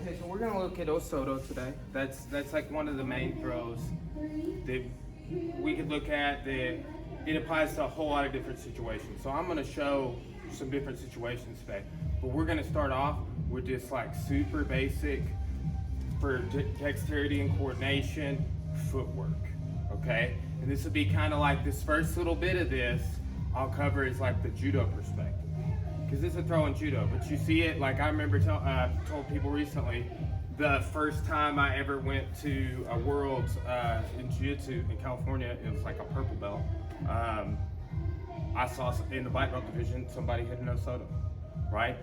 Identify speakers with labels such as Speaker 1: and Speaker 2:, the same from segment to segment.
Speaker 1: Okay, so we're gonna look at O-Soto today. That's like one of the main throws that we could look at that it applies to a whole lot of different situations. So I'm gonna show some different situations today, but we're gonna start off with just like super basic for dexterity and coordination footwork, okay? And this will be kind of like this first little bit of this I'll cover is like the judo perspective. Because it's a throw in judo, but you see it, like I remember told people recently, the first time I ever went to a Worlds in Jitsu in California, it was like a purple belt. I saw in the black belt division, somebody hit an O-Soto, right?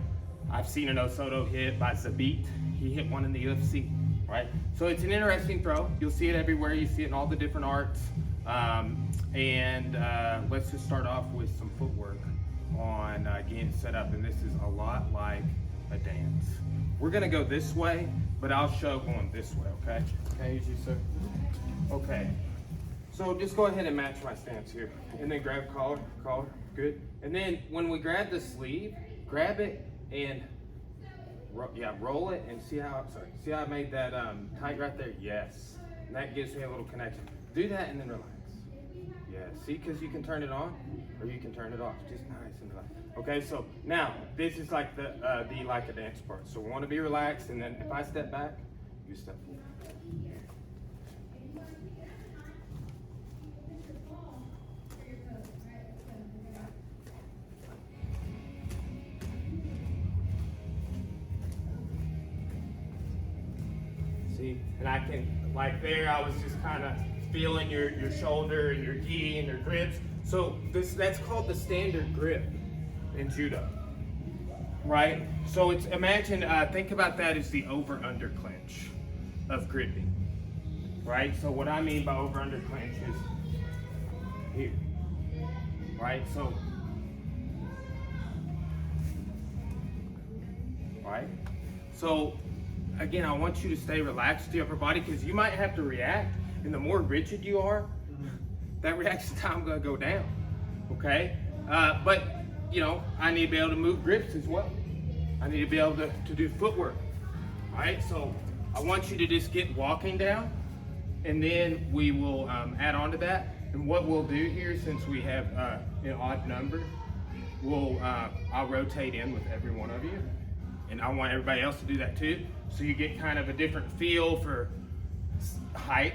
Speaker 1: I've seen an O-Soto hit by Zabit. He hit one in the UFC, right? So it's an interesting throw. You'll see it everywhere. You see it in all the different arts. Let's just start off with some footwork on getting set up, and this is a lot like a dance. We're gonna go this way, but I'll show going this way, okay? Okay, easy, sir. Okay, so just go ahead and match my stance here, and then grab collar, good. And then when we grab the sleeve, grab it and roll it, and see how I made that tight right there? Yes, and that gives me a little connection. Do that and then relax. Yeah, see, because you can turn it on or you can turn it off. Just nice and relaxed. Okay, so now this is like the like a dance part. So we want to be relaxed, and then if I step back, you step forward. See, and I can, like there, I was just kind of feeling your shoulder and your gi and your grips. So that's called the standard grip in judo, right? So it's, imagine, think about that as the over-under clinch of gripping, right? So what I mean by over-under clinch is here, right? So, right? So again, I want you to stay relaxed to your upper body, because you might have to react, and the more rigid you are, that reaction time gonna go down, okay? But, you know, I need to be able to move grips as well. I need to be able to do footwork, all right? So I want you to just get walking down, and then we will add on to that. And what we'll do here, since we have an odd number, I'll rotate in with every one of you, and I want everybody else to do that too, so you get kind of a different feel for height,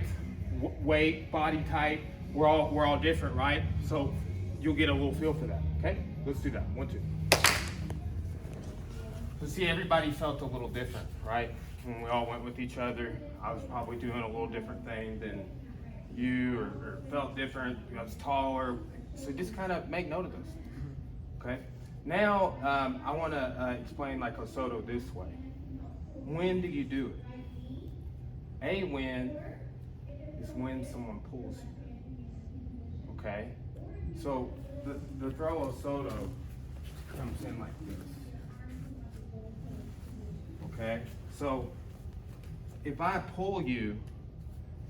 Speaker 1: weight, body type. We're all different, right? So you'll get a little feel for that, okay? Let's do that, 1, 2. So see, everybody felt a little different, right? When we all went with each other, I was probably doing a little different thing than you, or felt different. I was taller. So just kind of make note of those things, okay? Now, I want to explain like O-Soto this way. When do you do it? A win is when someone pulls you, okay? So the throw O-Soto comes in like this, okay? So if I pull you,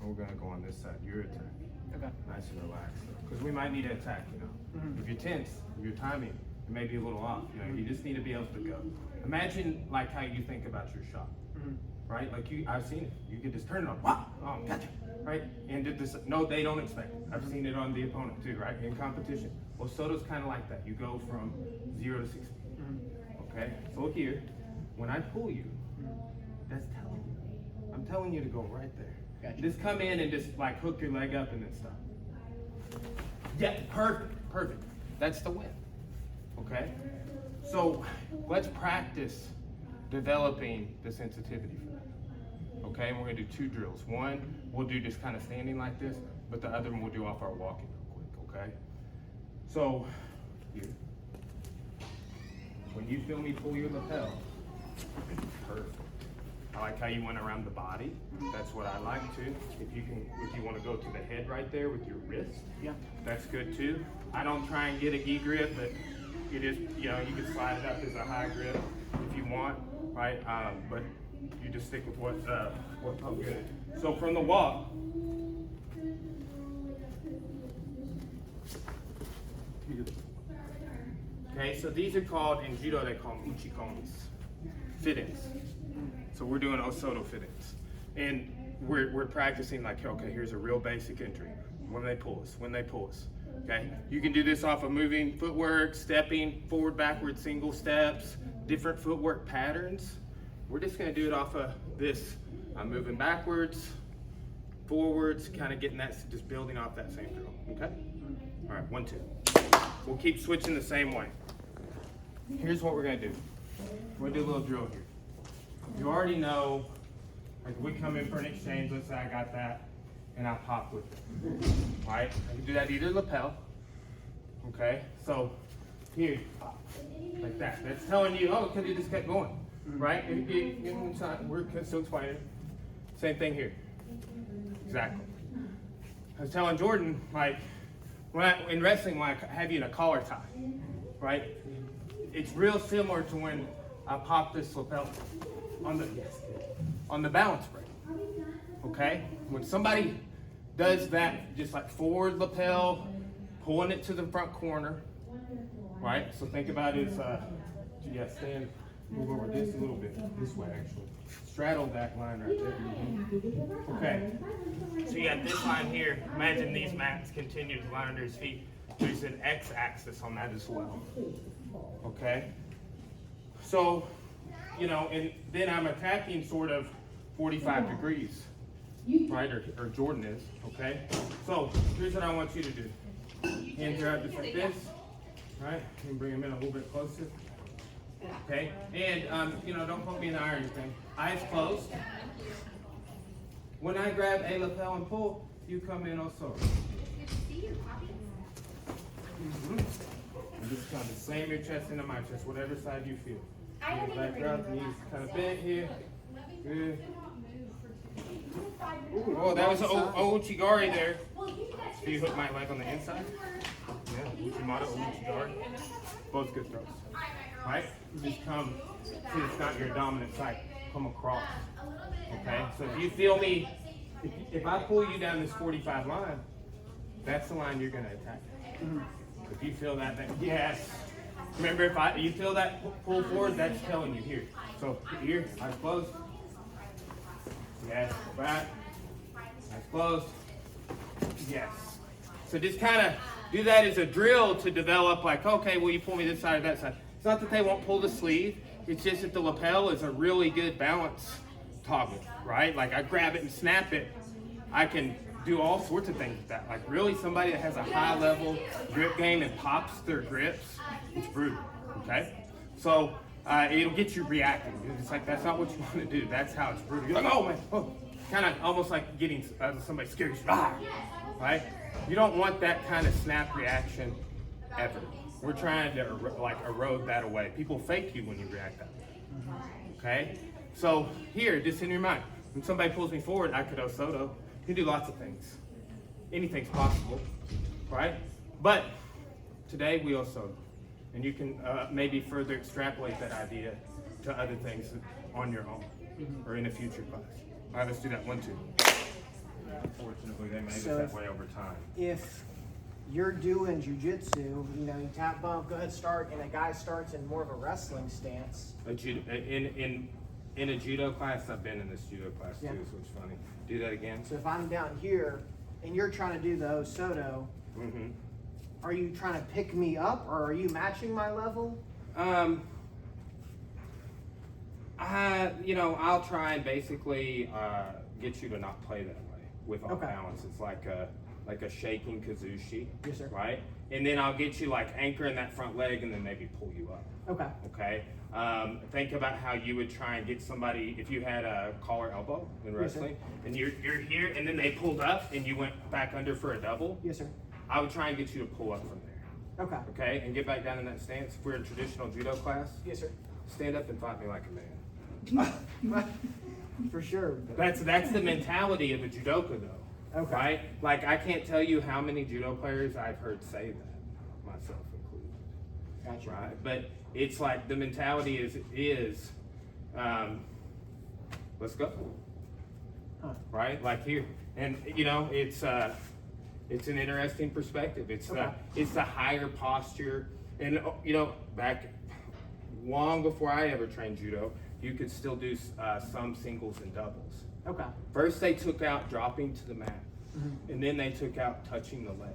Speaker 1: we're gonna go on this side, you're attacking.
Speaker 2: Okay.
Speaker 1: Nice and relaxed, because we might need to attack, you know?
Speaker 2: Mm-hmm.
Speaker 1: If you're tense, your timing, it may be a little off, you know? You just need to be able to go. Imagine like how you think about your shot. Right? Like I've seen it. You can just turn it on. Wow! Oh, gotcha. Right? And did this? No, they don't expect it. I've seen it on the opponent too, right? In competition. Well, Soto's kind of like that. You go from 0 to 60. Okay? So look here. When I pull you, that's telling you. I'm telling you to go right there.
Speaker 2: Gotcha.
Speaker 1: Just come in and just like hook your leg up and then stop. Yeah, perfect. That's the win. Okay? So let's practice developing the sensitivity for that. Okay, and we're gonna do 2 drills. One, we'll do just kind of standing like this, but the other one we'll do off our walking real quick, okay? So, here. When you feel me pull your lapel, perfect. I like how you went around the body. That's what I like too. If you want to go to the head right there with your wrist,
Speaker 2: Yeah.
Speaker 1: that's good too. I don't try and get a gi grip, but you just, you know, you can slide it up as a high grip if you want, right? But you just stick with what felt good. So from the walk, okay, so these are called, in judo they call them uchikomis, fit-ins. So we're doing O-Soto fittings. And we're practicing like, okay, here's a real basic entry. When they pull us, okay? You can do this off of moving footwork, stepping, forward, backward, single steps, different footwork patterns. We're just gonna do it off of this. I'm moving backwards, forwards, kind of getting that, just building off that same drill, okay? All right, 1, 2. We'll keep switching the same way. Here's what we're gonna do. We're gonna do a little drill here. You already know, like we come in for an exchange, let's say I got that, and I pop with it, right? I can do that either lapel, okay? So here, pop, like that. That's telling you, oh, could you just kept going, right? We're still explaining it. Same thing here, exactly. I was telling Jordan, like, in wrestling, when I have you in a collar tie, right? It's real similar to when I pop this lapel on the balance break, okay? When somebody does that, just like forward lapel, pulling it to the front corner, right? So think about it as, stand, move over just a little bit, this way actually. Straddle that line right there. Okay, so you got this line here. Imagine these mats continue to line under his feet. There's an x-axis on that as well, okay? So, and then I'm attacking sort of 45 degrees, right, or Jordan is, okay? So here's what I want you to do. Hands are out just like this, right? And bring them in a little bit closer, okay? And, don't poke me in the eye or anything. Eyes closed. When I grab a lapel and pull, you come in also. And just kind of slam your chest into my chest, whatever side you feel. Back up, knees kind of bent here. Good. Ooh, oh, that was Ouchigari there. So you hook my leg on the inside. Yeah, Uchimata, Ouchigari. Both good throws. Right? You just come, see it's not your dominant side. Come across. Okay? So if you feel me, if I pull you down this 45 line, that's the line you're going to attack. If you feel that, yes. Remember, if you feel that pull forward, that's telling you here. So here, eyes closed. Yes, go back. Eyes closed. Yes. So just kind of do that as a drill to develop like, okay, will you pull me this side or that side? It's not that they won't pull the sleeve. It's just that the lapel is a really good balance toggle, right? Like I grab it and snap it. I can do all sorts of things with that. Like really somebody that has a high level grip game and pops their grips, it's brutal, okay? So it'll get you reacting. It's like, that's not what you want to do. That's how it's brutal. You're like, oh man, oh. Kind of almost like getting somebody scared you, right? You don't want that kind of snap reaction ever. We're trying to erode that away. People fake you when you react that way, okay? So here, just in your mind, when somebody pulls me forward, I could O-Soto. You can do lots of things. Anything's possible, right? But today we O-Soto. And you can maybe further extrapolate that idea to other things on your own or in a future class. All right, let's do that. 1, 2. Unfortunately, they made it that way over time.
Speaker 2: If you're doing jujitsu, you tap bump, go ahead, start, and a guy starts in more of a wrestling stance.
Speaker 1: In a judo class, I've been in this judo class too, so it's funny. Do that again.
Speaker 2: So if I'm down here and you're trying to do the O-Soto, are you trying to pick me up or are you matching my level?
Speaker 1: I'll try and basically get you to not play that way with off balance. It's like a shaking kazushi,
Speaker 2: yes, sir.
Speaker 1: Right? And then I'll get you like anchoring that front leg and then maybe pull you up. Okay. Think about how you would try and get somebody if you had a collar elbow in wrestling, and you're here, and then they pulled up and you went back under for a double.
Speaker 2: Yes, sir.
Speaker 1: I would try and get you to pull up from there. Okay, and get back down in that stance. If we're in traditional judo class,
Speaker 2: yes, sir.
Speaker 1: Stand up and fight me like a man.
Speaker 2: For sure.
Speaker 1: That's the mentality of a judoka, though. Right? Like I can't tell you how many judo players I've heard say that, myself included.
Speaker 2: Gotcha.
Speaker 1: Right? But it's like the mentality is let's go. Right? Like here, and it's an interesting perspective. It's the higher posture, and back long before I ever trained judo, you could still do some singles and doubles.
Speaker 2: Okay.
Speaker 1: First, they took out dropping to the mat, and then they took out touching the legs.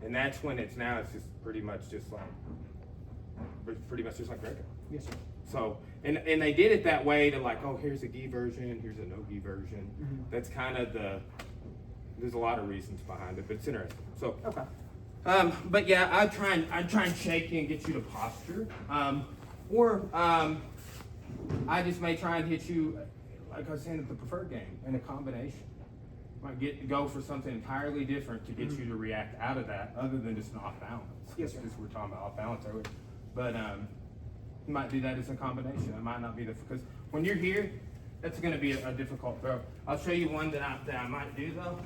Speaker 1: And that's when it's just pretty much just like regular.
Speaker 2: Yes, sir.
Speaker 1: So, and they did it that way to like, oh, here's a gi version, here's a no gi version. That's kind of there's a lot of reasons behind it, but it's interesting. So,
Speaker 2: Okay.
Speaker 1: But yeah, I try and shake you and get you to posture, or I just may try and hit you, like I was saying, at the preferred game in a combination. Might go for something entirely different to get you to react out of that, other than just an off balance.
Speaker 2: Yes, sir.
Speaker 1: Because we're talking about off balance earlier. But you might do that as a combination. It might not be because when you're here, that's going to be a difficult throw. I'll show you one that I might do though.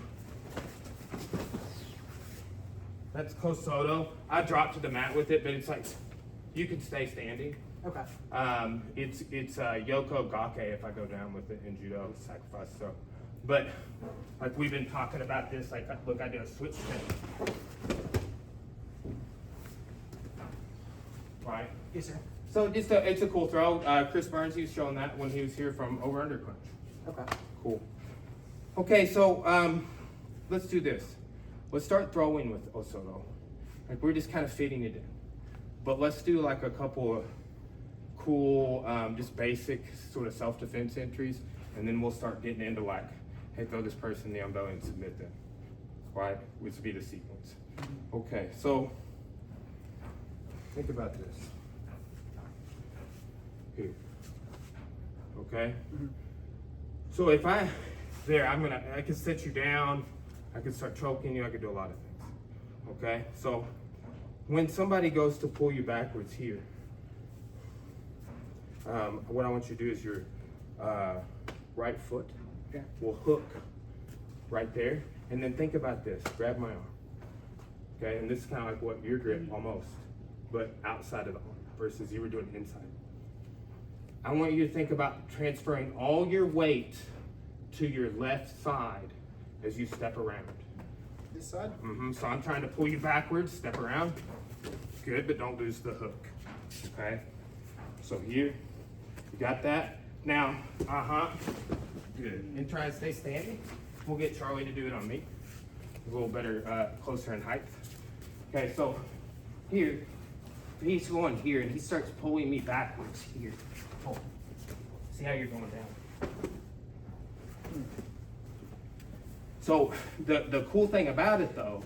Speaker 1: That's O-Soto. I dropped to the mat with it, but it's like you can stay standing.
Speaker 2: Okay.
Speaker 1: It's Yoko Gake if I go down with it in judo sacrifice. So, but like we've been talking about this, like look, I did a switch spin. Right.
Speaker 2: Yes, sir.
Speaker 1: So it's a cool throw. Chris Burns, he was showing that when he was here from over under punch.
Speaker 2: Okay.
Speaker 1: Cool. Okay, so let's do this. Let's start throwing with O-Soto. Like we're just kind of fitting it in. But let's do like a couple of cool, just basic sort of self-defense entries, and then we'll start getting into like, hey, throw this person in the umbrella and submit them. Right? Which would be the sequence. Okay, so think about this. Here. Okay? So if I can set you down, I can start choking you, I can do a lot of things. Okay? So when somebody goes to pull you backwards here, what I want you to do is your right foot will hook right there, and then think about this, grab my arm. Okay, and this is kind of like what your grip almost, but outside of the arm versus you were doing inside. I want you to think about transferring all your weight to your left side as you step around.
Speaker 2: This side?
Speaker 1: So I'm trying to pull you backwards, step around. Good, but don't lose the hook. Okay? So here, you got that? Now, good. And try and stay standing. We'll get Charlie to do it on me. A little better, closer in height. Okay, so here, he's going here and he starts pulling me backwards here. Pull. See how you're going down. So the cool thing about it though,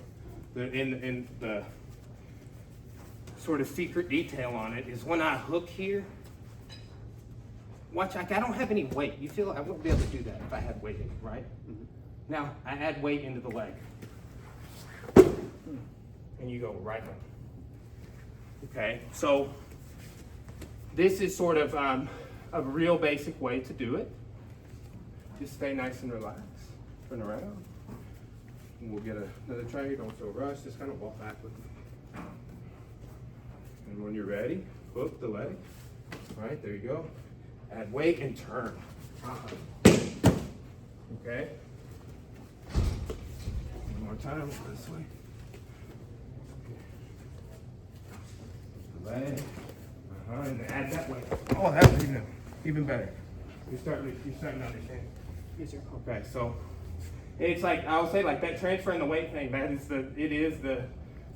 Speaker 1: in the sort of secret detail on it is when I hook here, watch, like I don't have any weight. You feel I wouldn't be able to do that if I had weight in it, right? Now I add weight into the leg. And you go right down. Okay, so this is sort of a real basic way to do it. Just stay nice and relaxed. Turn around. And we'll get another try here. Don't feel rushed. Just kind of walk back with me. And when you're ready, hook the leg. All right, there you go. Add weight and turn. Okay. One more time. This way. Leg. And add that way. Oh, that was even better. You're starting to understand.
Speaker 2: Yes, sir.
Speaker 1: Okay, so it's like I'll say like that transferring the weight thing. It is the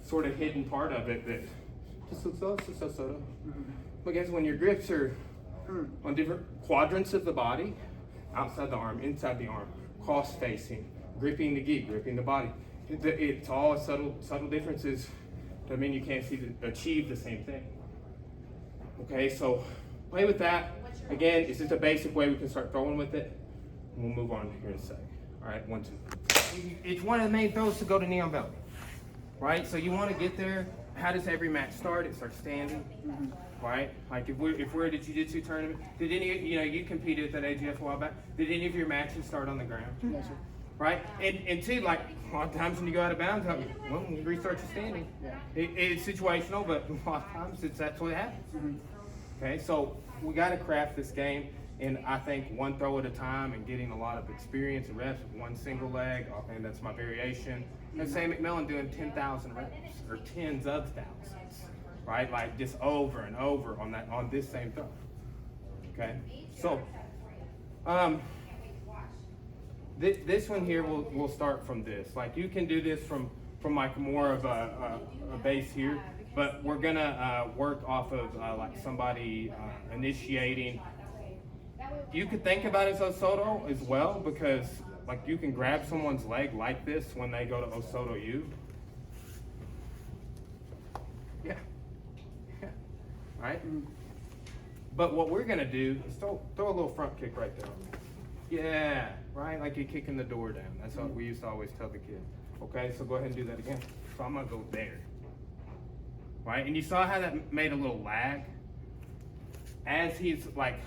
Speaker 1: sort of hidden part of it that just so. Because when your grips are on different quadrants of the body, outside the arm, inside the arm, cross facing, gripping the gi, gripping the body, it's all subtle differences. I mean, you can't achieve the same thing. Okay, so play with that. Again, it's just a basic way we can start throwing with it. And we'll move on here in a second. All right, 1, 2. It's one of the main throws to go to knee on belly. Right, so you want to get there. How does every match start? It starts standing. Right, like if we're at a jiu-jitsu tournament, did any you competed at that AGF a while back? Did any of your matches start on the ground?
Speaker 2: Yes, sir.
Speaker 1: Right, and two, like a lot of times when you go out of bounds, well, you restart your standing.
Speaker 2: Yeah.
Speaker 1: It's situational, but a lot of times that's what happens. Okay, so we got to craft this game, and I think one throw at a time and getting a lot of experience and reps with one single leg, and that's my variation. And say McMillan doing 10,000 reps or tens of thousands, right? Like just over and over on this same throw. Okay, so this one here we'll start from this. Like you can do this from like more of a base here, but we're gonna work off of like somebody initiating. You could think about it as O-Soto as well, because like you can grab someone's leg like this when they go to O-Soto you. Yeah. Right? But what we're gonna do is throw a little front kick right there on me. Yeah, right? Like you're kicking the door down. That's what we used to always tell the kids. Okay, so go ahead and do that again. So I'm gonna go there. Right? And you saw how that made a little lag? As he's like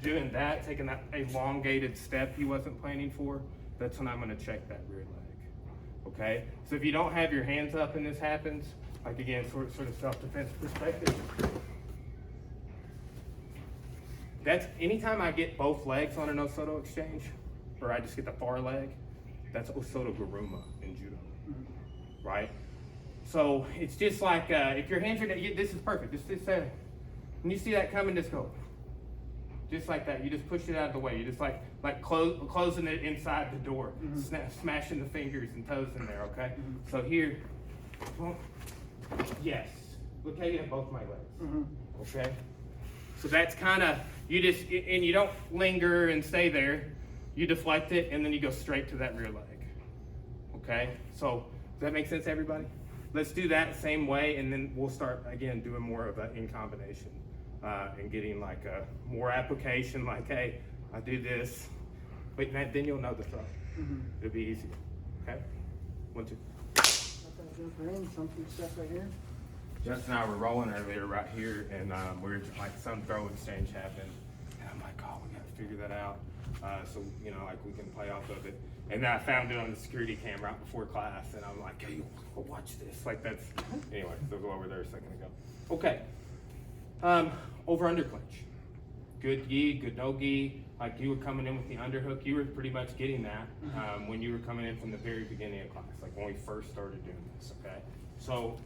Speaker 1: doing that, taking that elongated step he wasn't planning for, that's when I'm gonna check that rear leg. Okay? So if you don't have your hands up and this happens, like again, sort of self-defense perspective, that's anytime I get both legs on an O-Soto exchange, or I just get the far leg, that's O-Soto Garuma in judo, right? So it's just like if your hands are, this is perfect. Just say, when you see that coming, just go, just like that. You just push it out of the way. You just like closing it inside the door, smashing the fingers and toes in there. Okay. So here, yes. Look how you have both my legs. Okay. So that's kind of, you just, and you don't linger and stay there. You deflect it and then you go straight to that rear leg. Okay? So, does that make sense, everybody? Let's do that same way, and then we'll start, again, doing more of an in combination and getting like a more application, like, hey, I do this. But then you'll know the throw. It'll be easy. Okay? 1, 2.
Speaker 2: Something stuff right here.
Speaker 1: Justin and I were rolling earlier right here, and we were like, some throw exchange happened, and I'm like, oh, we gotta figure that out, so you know, like we can play off of it. And then I found it on the security cam right before class, and I'm like, hey, watch this. Like that's, anyway, so go over there a second ago. Okay, over under clinch, good gi, good no gi. Like you were coming in with the underhook, you were pretty much getting that when you were coming in from the very beginning of class, like when we first started doing this. Okay, so.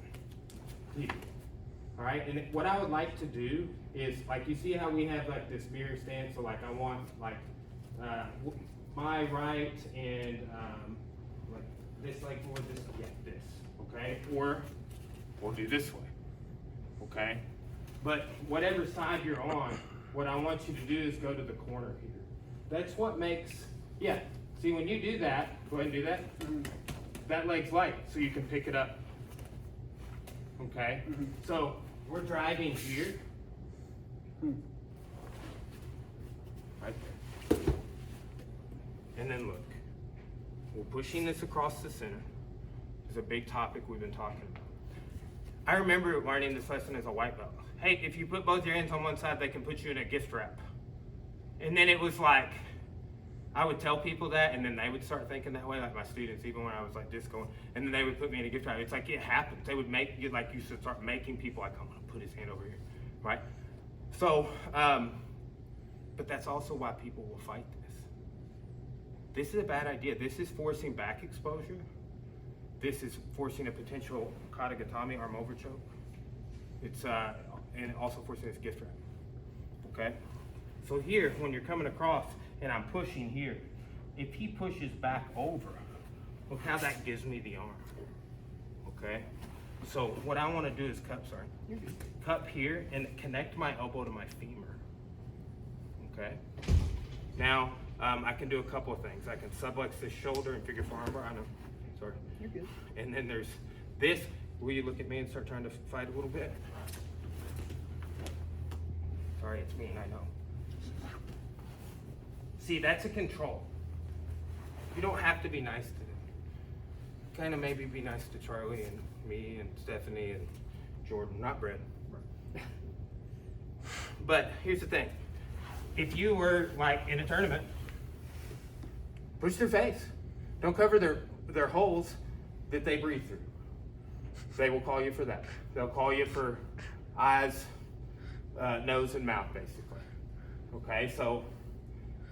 Speaker 1: All right, and what I would like to do is, like, you see how we have like this mirror stance, so like I want like my right and like this leg forward, this, yeah, this, okay? Or we'll do this way, okay? But whatever side you're on, what I want you to do is go to the corner here. That's what makes, yeah, see when you do that, go ahead and do that. That leg's light, so you can pick it up. Okay, so we're driving here, right there, and then look, we're pushing this across the center. It's a big topic we've been talking about. I remember learning this lesson as a white belt. Hey, if you put both your hands on one side, they can put you in a gift wrap. And then it was like, I would tell people that, and then they would start thinking that way, like my students, even when I was like just going, and then they would put me in a gift wrap. It's like it happens. They would make you, like you should start making people like, I'm gonna put his hand over here, right? So, but that's also why people will fight this. This is a bad idea. This is forcing back exposure. This is forcing a potential katagatame arm over choke. It's and also forcing this gift wrap. Okay. So here, when you're coming across, and I'm pushing here, if he pushes back over, look how that gives me the arm. Okay. So what I want to do is cup here and connect my elbow to my femur. Okay. Now I can do a couple of things. I can sublex this shoulder and figure 4 armbar. I know. Sorry.
Speaker 2: You're good.
Speaker 1: And then there's this. Will you look at me and start trying to fight a little bit? Sorry, it's mean. I know. See, that's a control. You don't have to be nice to them. Kind of maybe be nice to Charlie and me and Stephanie and Jordan, not Brett. But here's the thing. If you were like in a tournament, push their face. Don't cover their holes that they breathe through. They will call you for that. They'll call you for eyes, nose, and mouth, basically. Okay, so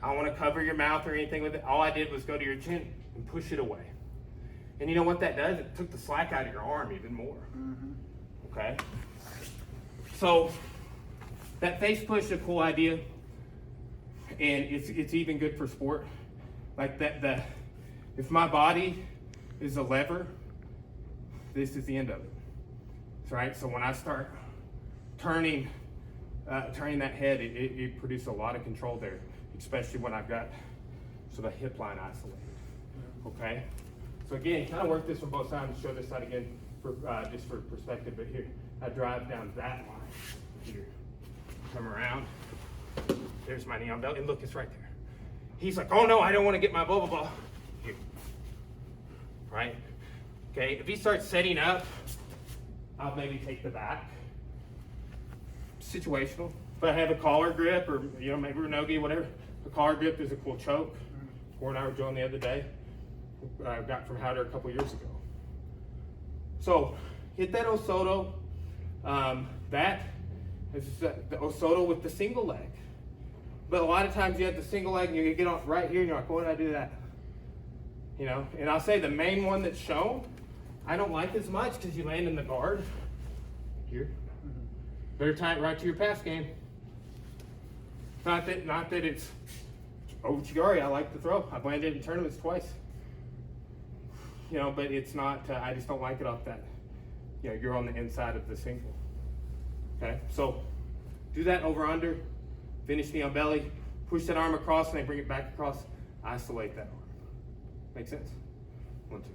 Speaker 1: I don't want to cover your mouth or anything with it. All I did was go to your chin and push it away. And you know what that does? It took the slack out of your arm even more. Okay? So That face push is a cool idea, and it's even good for sport. Like that, if my body is a lever, this is the end of it. Right? So when I start turning that head, it produces a lot of control there, especially when I've got so the hip line isolated. Okay? So again, kind of work this from both sides. Show this side again, for just for perspective. But here, I drive down that line here. Come around. There's my knee on belt, and look, it's right there. He's like, oh no, I don't want to get my blah blah blah. Here. Right? Okay, if he starts setting up, I'll maybe take the back. Situational. If I have a collar grip, or maybe a no-gi, whatever, a collar grip is a cool choke. Corey and I were drilling the other day. I got from Howder a couple years ago. So hit that O-Soto. That is the O-Soto with the single leg. But a lot of times you have the single leg and you get on right here and you're like, why did I do that? And I'll say the main one that's shown, I don't like as much because you land in the guard. Here. Better tie it right to your pass game. Not that it's Ochigari, I like to throw. I've landed in tournaments twice. But it's not, I just don't like it off that. You're on the inside of the single. Okay, so do that over under, finish knee on belly, push that arm across and then bring it back across, isolate that arm. Make sense? 1, 2.